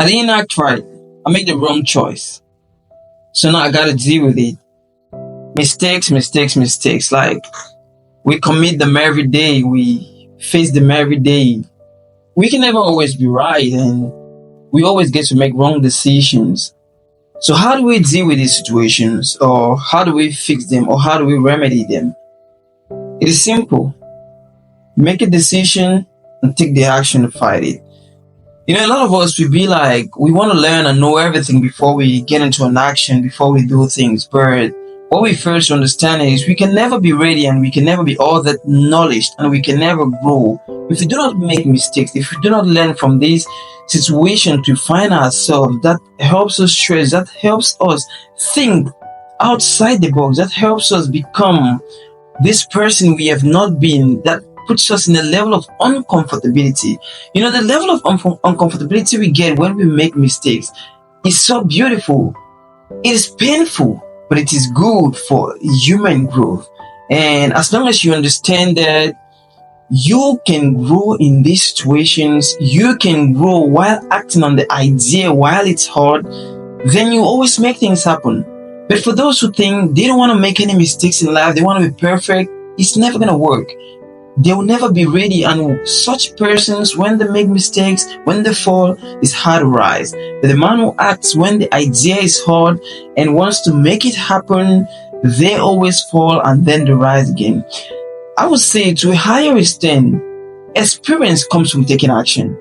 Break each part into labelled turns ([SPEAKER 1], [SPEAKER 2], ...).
[SPEAKER 1] I didn't act right. I made the wrong choice. So now I gotta deal with it. Mistakes, mistakes, mistakes. Like, we commit them every day. We face them every day. We can never always be right, and we always get to make wrong decisions. So how do we deal with these situations, or how do we fix them, or how do we remedy them? It is simple. Make a decision and take the action to fight it. A lot of us, we be like, we want to learn and know everything before we get into an action, before we do things. But what we first understand is we can never be ready, and we can never be all that knowledge, and we can never grow if we do not make mistakes, if we do not learn from these situations to find ourselves. That helps us stress, that helps us think outside the box, that helps us become this person we have not been, that puts us in a level of uncomfortability. The level of uncomfortability we get when we make mistakes is so beautiful. It is painful, but it is good for human growth. And as long as you understand that you can grow in these situations, you can grow while acting on the idea while it's hard, then you always make things happen. But for those who think they don't want to make any mistakes in life, they want to be perfect, it's never going to work. They will never be ready, and such persons, when they make mistakes, when they fall, it's hard to rise. But the man who acts when the idea is hard and wants to make it happen, they always fall and then they rise again. I would say, to a higher extent, experience comes from taking action.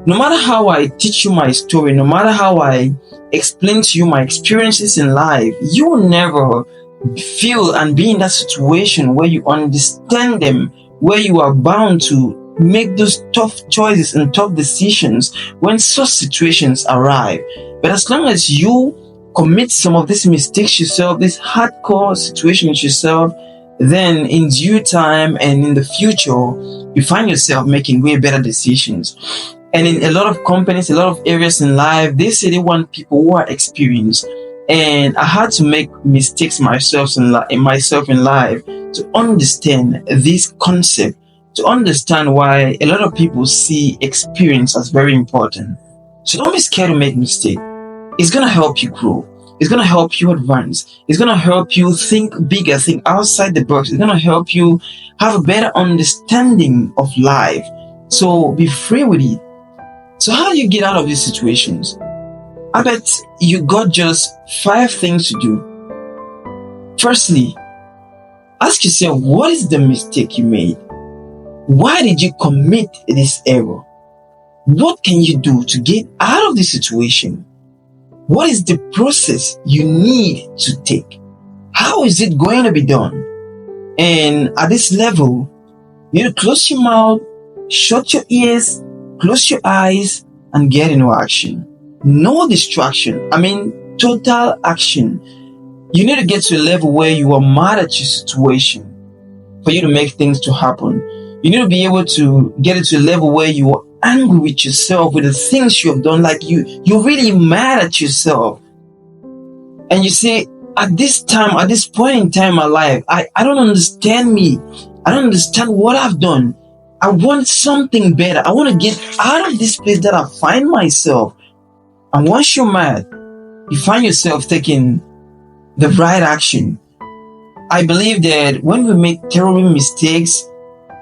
[SPEAKER 1] No matter how I teach you my story, no matter how I explain to you my experiences in life, you will never feel and be in that situation where you understand them, where you are bound to make those tough choices and tough decisions when such situations arrive. But as long as you commit some of these mistakes yourself, these hardcore situations yourself, then in due time and in the future, you find yourself making way better decisions. And in a lot of companies, a lot of areas in life, they say they want people who are experienced. And I had to make mistakes myself in life to understand this concept, to understand why a lot of people see experience as very important. So don't be scared to make mistakes. It's going to help you grow. It's going to help you advance. It's going to help you think bigger, think outside the box. It's going to help you have a better understanding of life. So be free with it. So how do you get out of these situations? I bet you got just 5 things to do. Firstly, ask yourself, what is the mistake you made? Why did you commit this error? What can you do to get out of the situation? What is the process you need to take? How is it going to be done? And at this level, you need to close your mouth, shut your ears, close your eyes, and get into action. No distraction. Total action. You need to get to a level where you are mad at your situation for you to make things to happen. You need to be able to get it to a level where you are angry with yourself, with the things you have done. Like you're really mad at yourself. And you say, at this point in time in my life, I don't understand me. I don't understand what I've done. I want something better. I want to get out of this place that I find myself. And once you're mad, you find yourself taking the right action. I believe that when we make terrible mistakes,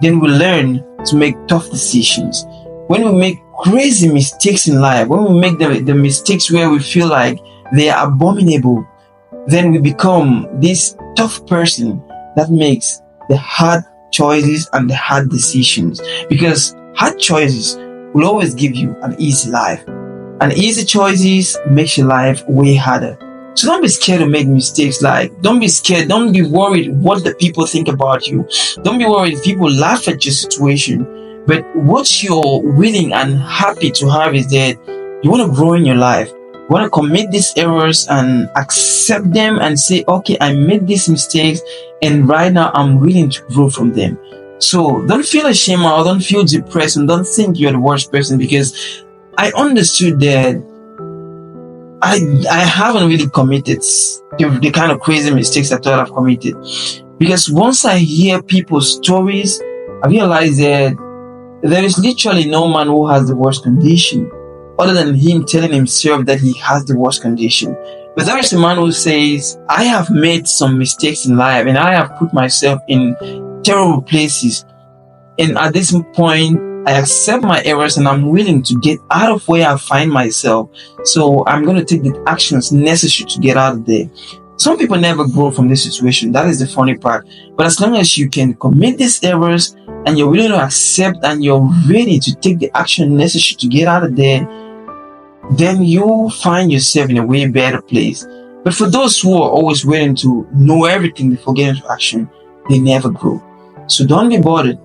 [SPEAKER 1] then we learn to make tough decisions. When we make crazy mistakes in life, when we make the mistakes where we feel like they are abominable, then we become this tough person that makes the hard choices and the hard decisions. Because hard choices will always give you an easy life. And easy choices makes your life way harder. So don't be scared to make mistakes. Don't be scared. Don't be worried what the people think about you. Don't be worried if people laugh at your situation. But what you're willing and happy to have is that you want to grow in your life. You want to commit these errors and accept them and say, okay, I made these mistakes and right now I'm willing to grow from them. So don't feel ashamed or don't feel depressed and don't think you're the worst person, because I understood that I haven't really committed the kind of crazy mistakes I thought I've committed. Because once I hear people's stories, I realize that there is literally no man who has the worst condition. other than him telling himself that he has the worst condition. But there is a man who says, I have made some mistakes in life and I have put myself in terrible places. And at this point, I accept my errors and I'm willing to get out of where I find myself. So I'm going to take the actions necessary to get out of there. Some people never grow from this situation. That is the funny part. But as long as you can commit these errors and you're willing to accept and you're ready to take the action necessary to get out of there, then you find yourself in a way better place. But for those who are always willing to know everything before getting into action, they never grow. So don't be bothered.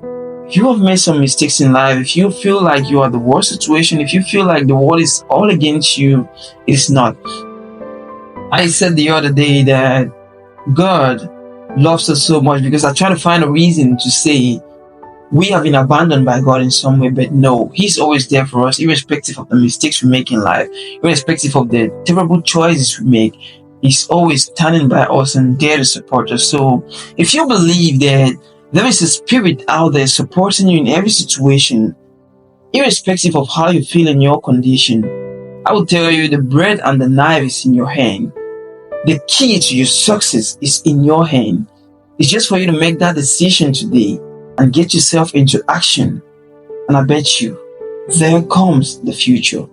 [SPEAKER 1] If you have made some mistakes in life, if you feel like you are the worst situation, if you feel like the world is all against you, it is not. I said the other day that God loves us so much because I try to find a reason to say we have been abandoned by God in some way, but no, He's always there for us, irrespective of the mistakes we make in life, irrespective of the terrible choices we make. He's always standing by us and there to support us. So if you believe that there is a spirit out there supporting you in every situation, irrespective of how you feel in your condition, I will tell you the bread and the knife is in your hand. The key to your success is in your hand. It's just for you to make that decision today and get yourself into action. And I bet you, there comes the future.